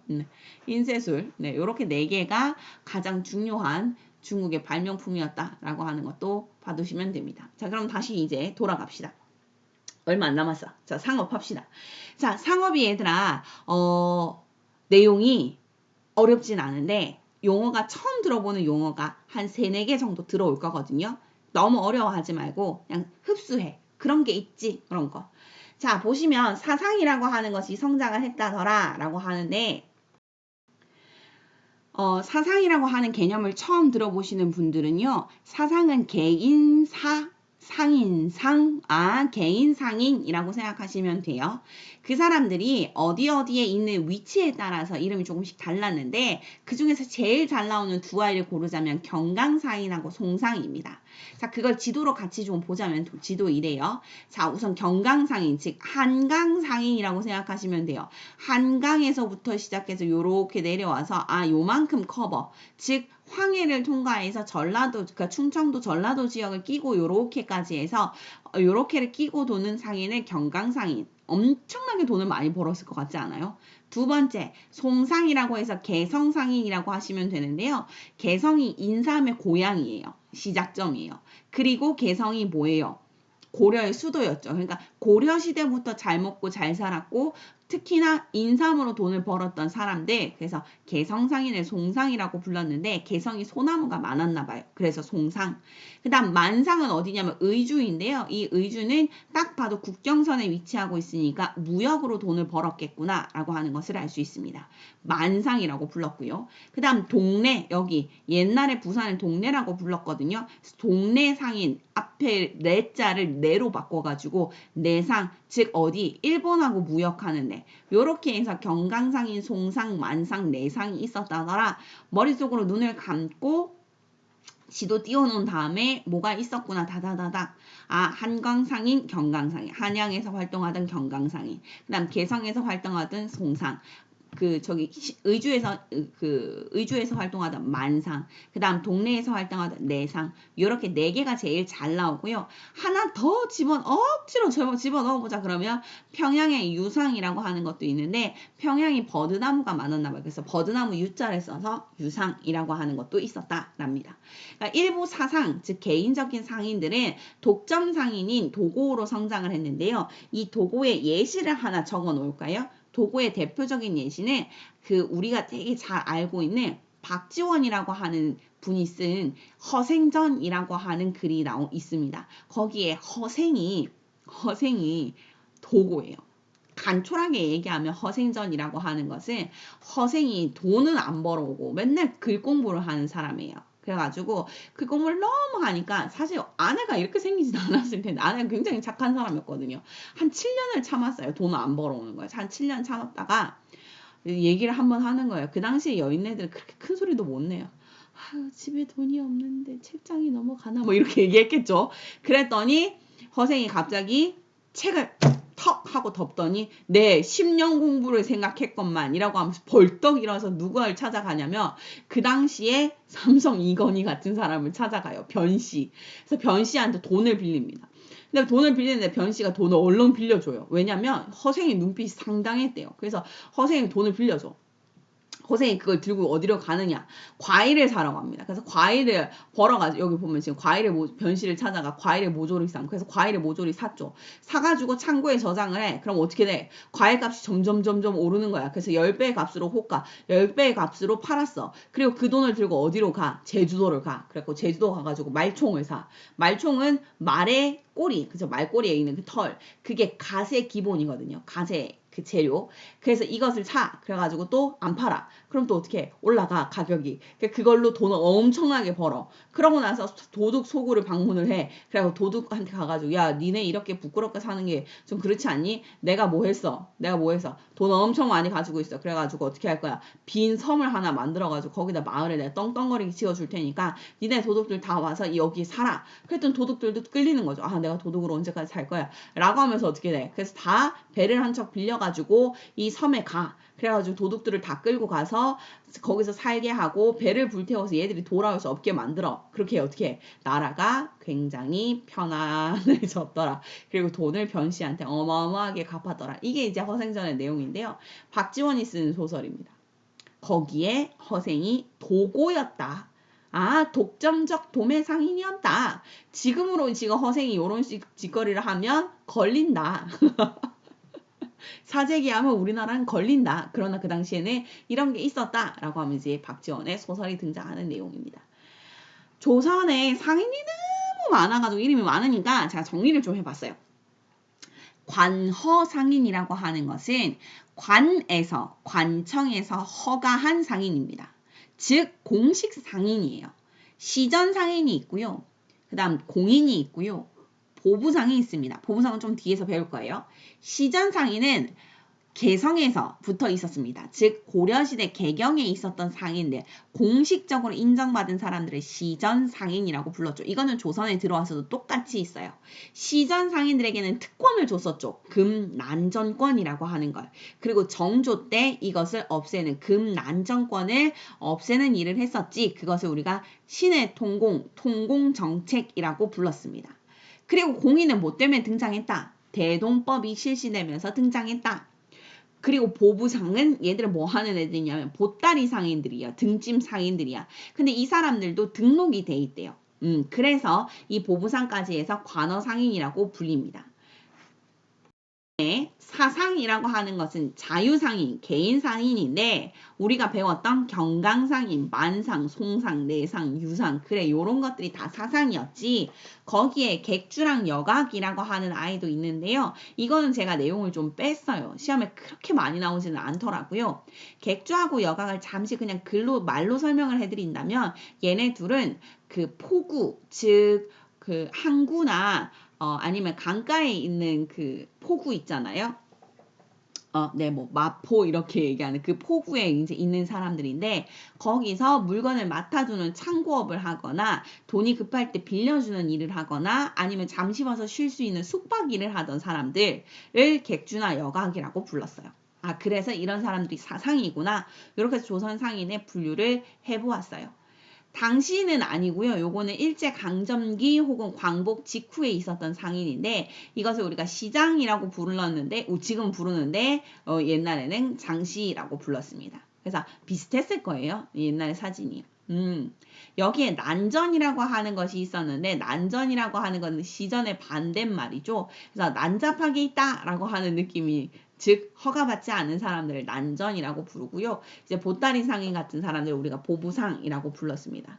인쇄술, 네, 요렇게 4개가 가장 중요한 중국의 발명품이었다라고 하는 것도 봐두시면 됩니다. 자, 그럼 다시 이제 돌아갑시다. 얼마 안 남았어. 자, 상업합시다. 자, 상업이 얘들아, 내용이 어렵진 않은데 용어가 처음 들어보는 용어가 한 3, 4개 정도 들어올 거거든요. 너무 어려워하지 말고 그냥 흡수해. 그런 게 있지. 그런 거. 자, 보시면 사상이라고 하는 것이 성장을 했다더라 라고 하는데 사상이라고 하는 개념을 처음 들어보시는 분들은요. 사상은 개인사, 상인상, 개인상인이라고 생각하시면 돼요. 그 사람들이 어디에 있는 위치에 따라서 이름이 조금씩 달랐는데 그 중에서 제일 잘 나오는 두 아이를 고르자면 경강상인하고 송상입니다. 자, 그걸 지도로 같이 좀 보자면 지도 이래요. 자, 우선 경강상인, 즉 한강상인이라고 생각하시면 돼요. 한강에서부터 시작해서 요렇게 내려와서 요만큼 커버, 즉 황해를 통과해서 전라도, 그러니까 충청도 전라도 지역을 끼고 요렇게까지 해서 요렇게를 끼고 도는 상인을 경강상인. 엄청나게 돈을 많이 벌었을 것 같지 않아요? 두 번째, 송상이라고 해서 개성상인이라고 하시면 되는데요. 개성이 인삼의 고향이에요. 시작점이에요. 그리고 개성이 뭐예요? 고려의 수도였죠. 그러니까 고려 시대부터 잘 먹고 잘 살았고 특히나 인삼으로 돈을 벌었던 사람들, 그래서 개성상인을 송상이라고 불렀는데 개성이 소나무가 많았나 봐요. 그래서 송상. 그 다음 만상은 어디냐면 의주인데요. 이 의주는 딱 봐도 국경선에 위치하고 있으니까 무역으로 돈을 벌었겠구나 라고 하는 것을 알 수 있습니다. 만상이라고 불렀고요. 그 다음 동래, 여기 옛날에 부산을 동래라고 불렀거든요. 동래 상인 앞에 내자를 내로 바꿔가지고 내상, 즉 어디 일본하고 무역하는 데 요렇게 해서 경강상인, 송상, 만상, 내상이 있었다더라. 머릿속으로 눈을 감고 지도 띄워놓은 다음에 뭐가 있었구나 다다다닥. 한강상인, 경강상인, 한양에서 활동하던 경강상인, 그 다음 개성에서 활동하던 송상, 의주에서 활동하던 만상, 그 다음 동네에서 활동하던 내상, 요렇게 4개가 제일 잘 나오고요. 하나 더 억지로 집어넣어보자 그러면 평양의 유상이라고 하는 것도 있는데 평양이 버드나무가 많았나 봐요. 그래서 버드나무 유자를 써서 유상이라고 하는 것도 있었다랍니다. 그러니까 일부 사상, 즉 개인적인 상인들은 독점 상인인 도고로 성장을 했는데요. 이 도고의 예시를 하나 적어 놓을까요? 도고의 대표적인 예시는 우리가 되게 잘 알고 있는 박지원이라고 하는 분이 쓴 허생전이라고 하는 글이 있습니다. 거기에 허생이 도고예요. 간촐하게 얘기하면 허생전이라고 하는 것은 허생이 돈은 안 벌어오고 맨날 글 공부를 하는 사람이에요. 그래가지고 그 공부를 너무 하니까 사실 아내가 이렇게 생기진 않았을 텐데 아내가 굉장히 착한 사람이었거든요. 한 7년을 참았어요. 돈을 안 벌어오는 거예요. 한 7년 참았다가 얘기를 한번 하는 거예요. 그 당시에 여인네들은 그렇게 큰 소리도 못 내요. 아유, 집에 돈이 없는데 책장이 넘어가나 뭐 이렇게 얘기했겠죠. 그랬더니 허생이 갑자기 책을 턱 하고 덮더니 네 10년 공부를 생각했건만 이라고 하면서 벌떡 일어나서 누구를 찾아가냐면 그 당시에 삼성 이건희 같은 사람을 찾아가요. 변씨. 그래서 변씨한테 돈을 빌립니다. 근데 돈을 빌리는데 변씨가 돈을 얼른 빌려줘요. 왜냐면 허생이 눈빛이 상당했대요. 그래서 허생이 돈을 빌려줘. 허생이 그걸 들고 어디로 가느냐? 과일을 사러 갑니다. 그래서 과일을 벌어가지고 여기 보면 지금 변씨를 찾아가 과일의 모조리 쌈. 그래서 과일의 모조리 샀죠. 사가지고 창고에 저장을 해. 그럼 어떻게 돼? 과일 값이 점점 오르는 거야. 그래서 10배의 값으로 호가, 10배의 값으로 팔았어. 그리고 그 돈을 들고 어디로 가? 제주도를 가. 그래갖고 제주도 가가지고 말총을 사. 말총은 말의 꼬리, 그죠? 말꼬리에 있는 그 털. 그게 갓의 기본이거든요. 갓의 그 재료. 그래서 이것을 사. 그래가지고 또 안 팔아. 그럼 또 어떻게 올라가 가격이. 그걸로 돈을 엄청나게 벌어. 그러고 나서 도둑 소구를 방문을 해. 그래서 도둑한테 가가지고 야 니네 이렇게 부끄럽게 사는 게 좀 그렇지 않니? 내가 뭐 했어? 돈 엄청 많이 가지고 있어. 그래가지고 어떻게 할 거야? 빈 섬을 하나 만들어가지고 거기다 마을에 내가 떵떵거리게 지어줄 테니까 니네 도둑들 다 와서 여기 살아. 그랬더니 도둑들도 끌리는 거죠. 아 내가 도둑으로 언제까지 살 거야? 라고 하면서 어떻게 돼? 그래서 다 배를 한 척 빌려가지고 이 섬에 가. 그래가지고 도둑들을 다 끌고 가서 거기서 살게 하고 배를 불태워서 얘들이 돌아올 수 없게 만들어. 그렇게 어떻게 나라가 굉장히 편안해졌더라. 그리고 돈을 변씨한테 어마어마하게 갚았더라. 이게 이제 허생전의 내용인데요. 박지원이 쓴 소설입니다. 거기에 허생이 도고였다. 아, 독점적 도매상인이었다. 지금으로 지금 허생이 이런 짓거리를 하면 걸린다. 사재기하면 우리나라는 걸린다. 그러나 그 당시에는 이런 게 있었다라고 하면 이제 박지원의 소설이 등장하는 내용입니다. 조선에 상인이 너무 많아가지고 이름이 많으니까 제가 정리를 좀 해봤어요. 관허상인이라고 하는 것은 관청에서 허가한 상인입니다. 즉 공식 상인이에요. 시전 상인이 있고요. 그 다음 공인이 있고요. 보부상이 있습니다. 보부상은 좀 뒤에서 배울 거예요. 시전 상인은 개성에서 붙어 있었습니다. 즉 고려시대 개경에 있었던 상인들, 공식적으로 인정받은 사람들을 시전 상인이라고 불렀죠. 이거는 조선에 들어와서도 똑같이 있어요. 시전 상인들에게는 특권을 줬었죠. 금난전권이라고 하는 걸. 그리고 정조 때 이것을 없애는 금난전권을 없애는 일을 했었지. 그것을 우리가 신의 통공정책이라고 불렀습니다. 그리고 공인은 뭐 때문에 등장했다? 대동법이 실시되면서 등장했다. 그리고 보부상은 얘들은 뭐 하는 애들이냐면 보따리 상인들이야. 등짐 상인들이야. 근데 이 사람들도 등록이 돼 있대요. 그래서 이 보부상까지 해서 관어상인이라고 불립니다. 사상이라고 하는 것은 자유상인, 개인상인인데 우리가 배웠던 경강상인, 만상, 송상, 내상, 유상 그래 요런 것들이 다 사상이었지. 거기에 객주랑 여각이라고 하는 아이도 있는데요. 이거는 제가 내용을 좀 뺐어요. 시험에 그렇게 많이 나오지는 않더라고요. 객주하고 여각을 잠시 그냥 말로 설명을 해드린다면 얘네 둘은 그 포구, 즉 그 항구나 아니면 강가에 있는 그 포구 있잖아요. 네, 뭐 마포 이렇게 얘기하는 그 포구에 이제 있는 사람들인데 거기서 물건을 맡아주는 창고업을 하거나 돈이 급할 때 빌려주는 일을 하거나 아니면 잠시 와서 쉴 수 있는 숙박 일을 하던 사람들을 객주나 여각이라고 불렀어요. 아, 그래서 이런 사람들이 사상이구나. 이렇게 해서 조선 상인의 분류를 해보았어요. 당시는 아니고요. 요거는 일제강점기 혹은 광복 직후에 있었던 상인인데 이것을 우리가 시장이라고 불렀는데 지금 부르는데 옛날에는 장시라고 불렀습니다. 그래서 비슷했을 거예요. 옛날 사진이. 여기에 난전이라고 하는 것이 있었는데 난전이라고 하는 것은 시전의 반대말이죠. 그래서 난잡하게 있다라고 하는 느낌이 즉 허가받지 않은 사람들을 난전이라고 부르고요. 이제 보따리 상인 같은 사람들 을 우리가 보부상이라고 불렀습니다.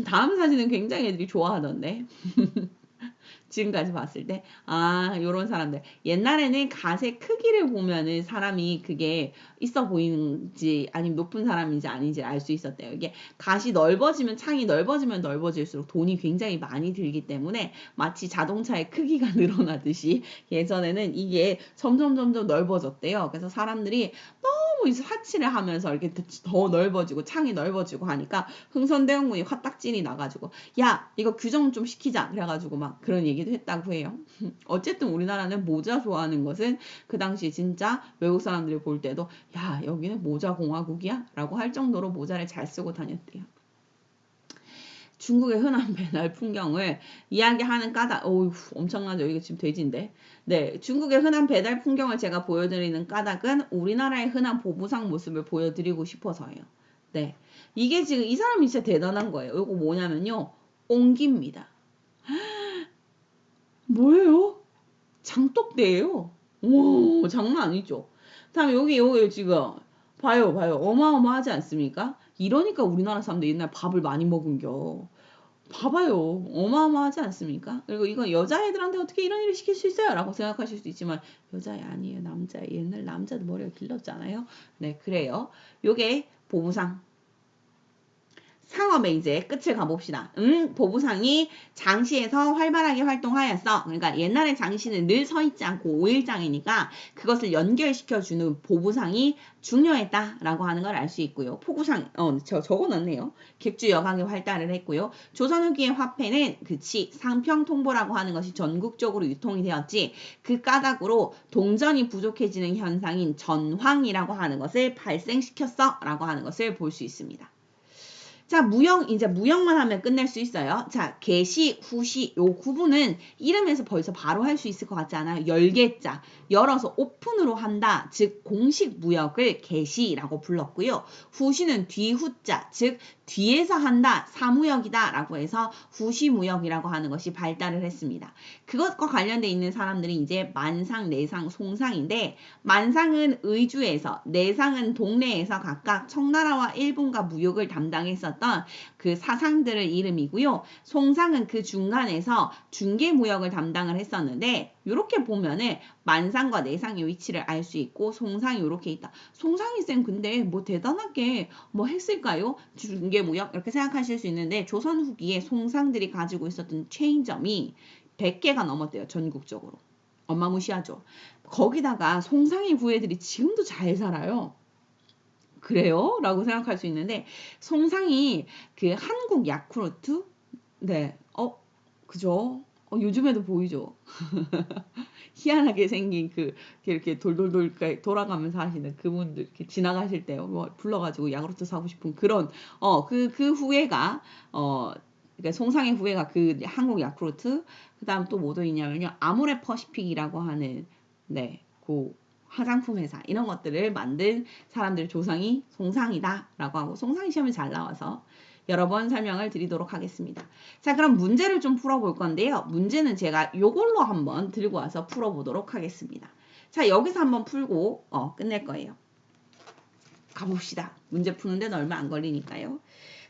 다음 사진은 굉장히 애들이 좋아하던데. 지금까지 봤을 때, 요런 사람들. 옛날에는 갓의 크기를 보면은 사람이 그게 있어 보이는지, 아니면 높은 사람인지 아닌지 알 수 있었대요. 이게 갓이 넓어지면, 창이 넓어지면 넓어질수록 돈이 굉장히 많이 들기 때문에 마치 자동차의 크기가 늘어나듯이 예전에는 이게 점점 넓어졌대요. 그래서 사람들이 너무 이제 사치를 하면서 이렇게 더 넓어지고 창이 넓어지고 하니까 흥선대원군이 화딱진이 나가지고 야 이거 규정 좀 시키자 그래가지고 막 그런 얘기도 했다고 해요. 어쨌든 우리나라는 모자 좋아하는 것은 그 당시 진짜 외국 사람들이 볼 때도 야 여기는 모자 공화국이야? 라고 할 정도로 모자를 잘 쓰고 다녔대요. 중국의 흔한 배달 풍경을 이야기하는 까닭, 어우 엄청나죠. 이게 지금 돼지인데. 네, 중국의 흔한 배달 풍경을 제가 보여드리는 까닭은 우리나라의 흔한 보부상 모습을 보여드리고 싶어서예요. 네, 이게 지금 이 사람이 진짜 대단한 거예요. 이거 뭐냐면요, 옹기입니다. 뭐예요? 장독대예요. 오, 장난 아니죠. 다음에 여기 지금 봐요. 어마어마하지 않습니까? 이러니까 우리나라 사람들 옛날 밥을 많이 먹은겨. 봐봐요. 어마어마하지 않습니까? 그리고 이건 여자애들한테 어떻게 이런 일을 시킬 수 있어요? 라고 생각하실 수 있지만 여자애 아니에요. 남자애. 옛날 남자도 머리가 길렀잖아요. 네, 그래요. 요게 보부상. 상업의 이제 끝을 가봅시다. 보부상이 장시에서 활발하게 활동하였어. 그러니까 옛날에 장시는 늘 서 있지 않고 오일장이니까 그것을 연결시켜주는 보부상이 중요했다라고 하는 걸 알 수 있고요. 포구상, 적어놨네요. 객주 여강의 활달을 했고요. 조선 후기의 화폐는 그치 상평통보라고 하는 것이 전국적으로 유통이 되었지 그 까닭으로 동전이 부족해지는 현상인 전황이라고 하는 것을 발생시켰어 라고 하는 것을 볼 수 있습니다. 자, 이제 무역만 하면 끝낼 수 있어요. 자, 개시, 후시, 요 구분은 이름에서 벌써 바로 할 수 있을 것 같지 않아요? 열개자, 열어서 오픈으로 한다. 즉, 공식 무역을 개시라고 불렀고요. 후시는 뒤후자, 즉, 뒤에서 한다. 사무역이다. 라고 해서 후시무역이라고 하는 것이 발달을 했습니다. 그것과 관련돼 있는 사람들이 이제 만상, 내상, 송상인데, 만상은 의주에서, 내상은 동래에서 각각 청나라와 일본과 무역을 담당했었던 그 사상들을 이름이고요. 송상은 그 중간에서 중개무역을 담당을 했었는데 이렇게 보면은 만상과 내상의 위치를 알 수 있고 송상이 이렇게 있다. 송상이 쌤 근데 뭐 대단하게 뭐 했을까요? 중개무역 이렇게 생각하실 수 있는데 조선 후기에 송상들이 가지고 있었던 체인점이 100개가 넘었대요. 전국적으로. 어마무시하죠. 거기다가 송상의 부애들이 지금도 잘 살아요. 그래요? 라고 생각할 수 있는데 송상이 그 한국 야쿠르트 네, 그죠? 요즘에도 보이죠? 희한하게 생긴 이렇게 돌돌돌 돌아가면서 하시는 그분들 이렇게 지나가실 때 뭐 불러가지고 야구르트 사고 싶은 그런 그 후회가 그러니까 송상의 후회가 그 한국 야쿠르트 그다음 또 뭐도 있냐면요 아모레 퍼시픽이라고 하는 그 화장품 회사 이런 것들을 만든 사람들의 조상이 송상이다라고 하고 송상이 시험에 잘 나와서 여러 번 설명을 드리도록 하겠습니다. 자, 그럼 문제를 좀 풀어볼 건데요. 문제는 제가 요걸로 한번 들고 와서 풀어보도록 하겠습니다. 자, 여기서 한번 풀고 끝낼 거예요. 가봅시다. 문제 푸는데 얼마 안 걸리니까요.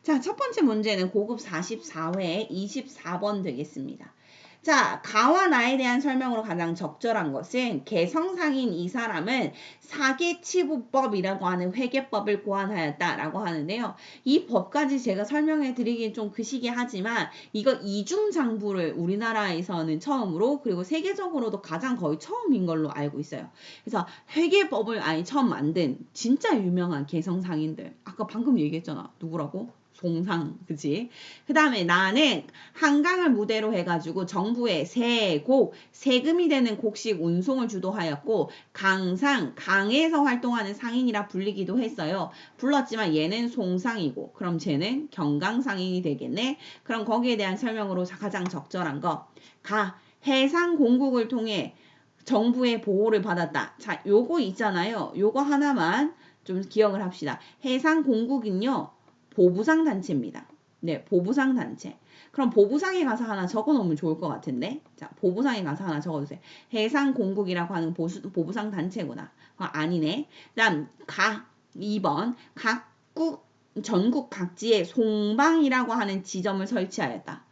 자, 첫 번째 문제는 고급 44회 24번 되겠습니다. 자, 가와 나에 대한 설명으로 가장 적절한 것은 개성상인 이 사람은 사계치부법이라고 하는 회계법을 고안하였다라고 하는데요. 이 법까지 제가 설명해 드리긴 좀 그시기 하지만 이거 이중장부를 우리나라에서는 처음으로 그리고 세계적으로도 가장 거의 처음인 걸로 알고 있어요. 그래서 회계법을 처음 만든 진짜 유명한 개성상인들 아까 방금 얘기했잖아. 누구라고? 송상, 그치? 그 다음에 나는 한강을 무대로 해가지고 정부에 세금이 되는 곡식 운송을 주도하였고 강에서 활동하는 상인이라 불리기도 했어요. 불렀지만 얘는 송상이고 그럼 쟤는 경강상인이 되겠네. 그럼 거기에 대한 설명으로 가장 적절한 거 해상 공국을 통해 정부의 보호를 받았다. 자, 요거 있잖아요. 요거 하나만 좀 기억을 합시다. 해상 공국은요. 보부상 단체입니다. 네, 보부상 단체. 그럼 보부상에 가서 하나 적어놓으면 좋을 것 같은데. 자, 보부상에 가서 하나 적어주세요. 해상공국이라고 하는 보부상 단체구나. 아니네. 그다음 2번 전국 각지에 송방이라고 하는 지점을 설치하였다.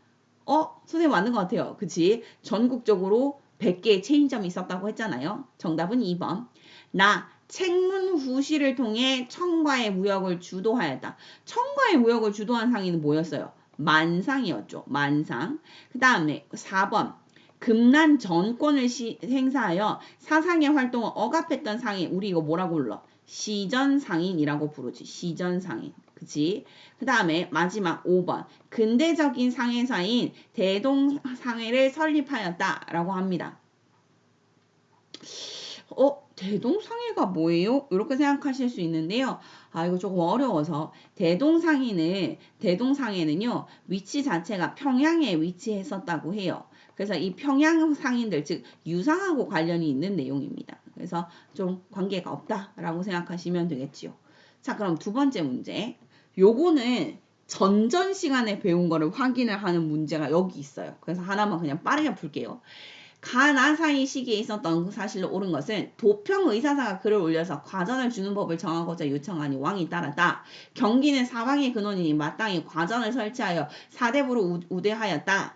선생님 맞는 것 같아요. 그치? 전국적으로 100개의 체인점이 있었다고 했잖아요. 정답은 2번. 나 책문 후시를 통해 청과의 무역을 주도하였다. 청과의 무역을 주도한 상인은 뭐였어요? 만상이었죠. 만상. 그 다음에 4번. 금난 전권을 행사하여 사상의 활동을 억압했던 상인. 우리 이거 뭐라고 불러? 시전상인이라고 부르지. 시전상인. 그치? 그 다음에 마지막 5번. 근대적인 상해사인 대동상해를 설립하였다. 라고 합니다. 대동상해가 뭐예요? 이렇게 생각하실 수 있는데요. 이거 조금 어려워서. 대동상해는요, 위치 자체가 평양에 위치했었다고 해요. 그래서 이 평양 상인들, 즉, 유상하고 관련이 있는 내용입니다. 그래서 좀 관계가 없다라고 생각하시면 되겠지요. 자, 그럼 두 번째 문제. 요거는 전전 시간에 배운 거를 확인을 하는 문제가 여기 있어요. 그래서 하나만 그냥 빠르게 풀게요. 가나사이 시기에 있었던 그 사실로 옳은 것은 도평의사사가 글을 올려서 과전을 주는 법을 정하고자 요청하니 왕이 따랐다. 경기는 사방의 근원이니 마땅히 과전을 설치하여 사대부로 우대하였다.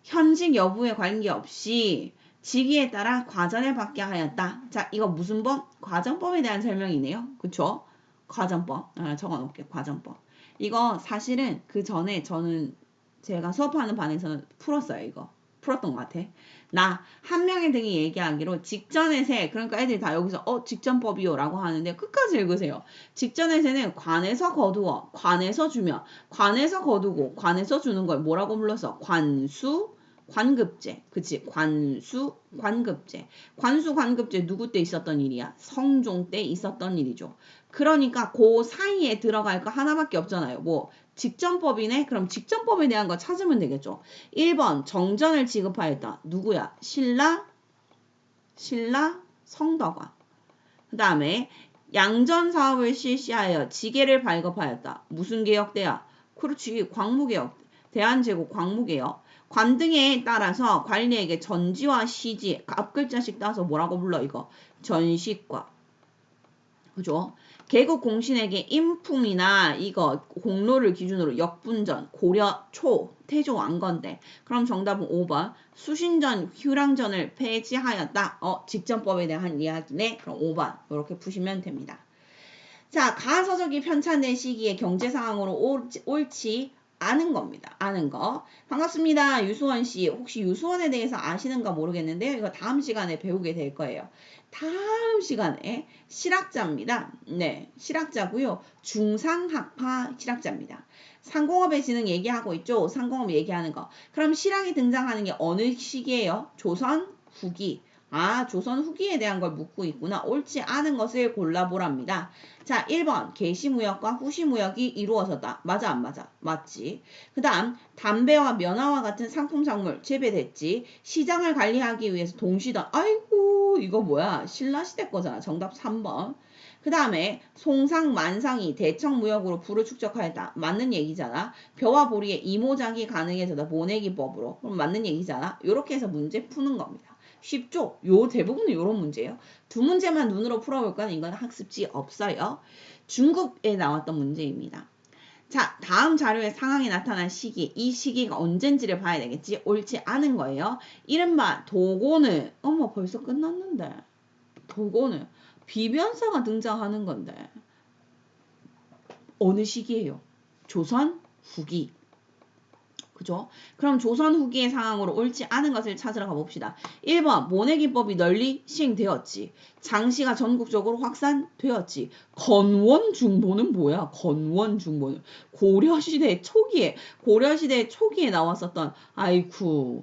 현직 여부에 관계없이 직위에 따라 과전을 받게 하였다. 자, 이거 무슨 법? 과전법에 대한 설명이네요. 그쵸? 과전법. 적어놓을게요. 과전법. 이거 사실은 그 전에 저는 제가 수업하는 반에서는 풀었어요. 이거. 풀었던 것 같아. 나 한 명의 등이 얘기하기로 직전의 세, 그러니까 애들이 다 여기서 직전법이요 라고 하는데 끝까지 읽으세요. 직전의 세는 관에서 거두어, 관에서 주며, 관에서 거두고, 관에서 주는 걸 뭐라고 불러서? 관수, 관급제. 그치? 관수, 관급제. 관수, 관급제 누구 때 있었던 일이야? 성종 때 있었던 일이죠. 그러니까 그 사이에 들어갈 거 하나밖에 없잖아요. 뭐 직전법이네? 그럼 직전법에 대한 거 찾으면 되겠죠. 1번 정전을 지급하였다. 누구야? 신라, 성덕왕. 그 다음에 양전 사업을 실시하여 지게를 발급하였다. 무슨 개혁대야? 그렇지. 광무개혁. 대한제국 광무개혁. 관등에 따라서 관리에게 전지와 시지 앞글자씩 따서 뭐라고 불러 이거? 전시과. 그죠? 개국 공신에게 인품이나 이거 공로를 기준으로 역분전, 고려 초, 태조 왕건대. 그럼 정답은 5번. 수신전, 휴랑전을 폐지하였다. 직전법에 대한 이야기네. 그럼 5번. 이렇게 푸시면 됩니다. 자, 가서적이 편찬된 시기에 경제 상황으로 옳지 않은 겁니다. 아는 거. 반갑습니다. 유수원 씨. 혹시 유수원에 대해서 아시는가 모르겠는데요. 이거 다음 시간에 배우게 될 거예요. 다음 시간에 실학자입니다. 네, 실학자고요. 중상학파 실학자입니다. 상공업의 진흥 얘기하고 있죠. 상공업 얘기하는 거. 그럼 실학이 등장하는 게 어느 시기예요? 조선 후기. 조선 후기에 대한 걸 묻고 있구나. 옳지 않은 것을 골라보랍니다. 자, 1번 개시무역과 후시무역이 이루어졌다. 맞아 안 맞아? 맞지. 그 다음 담배와 면화와 같은 상품 작물 재배됐지. 시장을 관리하기 위해서 동시다. 아이고 이거 뭐야? 신라시대 거잖아. 정답 3번. 그 다음에 송상 만상이 대청무역으로 부를 축적하였다. 맞는 얘기잖아. 벼와 보리의 이모작이 가능해졌다. 모내기법으로. 그럼 맞는 얘기잖아. 이렇게 해서 문제 푸는 겁니다. 쉽죠? 대부분은 이런 문제예요. 두 문제만 눈으로 풀어볼까는 이건 학습지 없어요. 중국에 나왔던 문제입니다. 자, 다음 자료에 상황이 나타난 시기, 이 시기가 언젠지를 봐야 되겠지? 옳지 않은 거예요. 이른바 도고는, 벌써 끝났는데. 도고는 비변사가 등장하는 건데. 어느 시기예요? 조선 후기. 그죠? 그럼 조선 후기의 상황으로 옳지 않은 것을 찾으러 가봅시다. 1번 모내기법이 널리 시행되었지. 장시가 전국적으로 확산되었지. 건원중보는 뭐야? 건원중보는 고려시대 초기에 나왔었던 아이쿠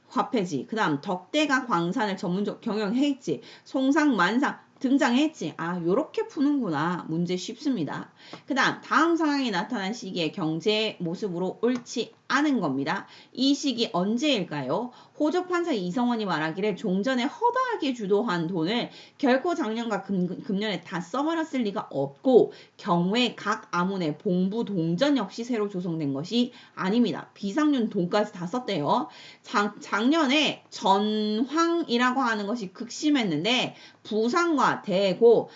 화폐지. 그 다음 덕대가 광산을 전문적 경영했지. 송상 만상 등장했지. 요렇게 푸는구나. 문제 쉽습니다. 그 다음 상황이 나타난 시기의 경제 모습으로 옳지 않은 겁니다. 이 시기 언제일까요? 호적판사 이성원이 말하기를 종전에 허다하게 주도한 돈을 결코 작년과 금년에 다 써버렸을 리가 없고 경우에 각 아문의 봉부 동전 역시 새로 조성된 것이 아닙니다. 비상륜 돈까지 다 썼대요. 작년에 전황이라고 하는 것이 극심했는데 부상과 대고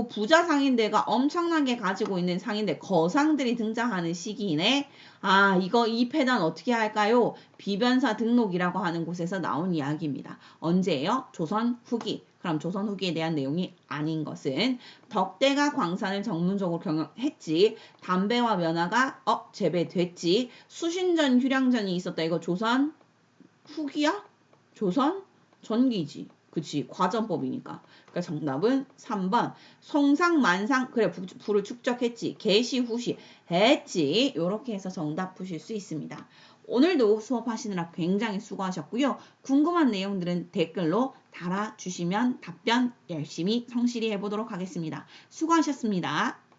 부자 상인들과 엄청나게 가지고 있는 상인들 거상들이 등장하는 시기이네. 아, 이 패단 어떻게 할까요? 비변사 등록이라고 하는 곳에서 나온 이야기입니다. 언제예요? 조선 후기. 그럼 조선 후기에 대한 내용이 아닌 것은 덕대가 광산을 전문적으로 경영했지. 담배와 면화가 재배됐지. 수신전, 휴량전이 있었다. 이거 조선 후기야? 조선 전기지. 그치, 과전법이니까. 그러니까 정답은 3번. 성상, 만상, 그래, 부를 축적했지. 개시, 후시, 했지. 요렇게 해서 정답 푸실 수 있습니다. 오늘도 수업하시느라 굉장히 수고하셨고요. 궁금한 내용들은 댓글로 달아주시면 답변 열심히 성실히 해보도록 하겠습니다. 수고하셨습니다.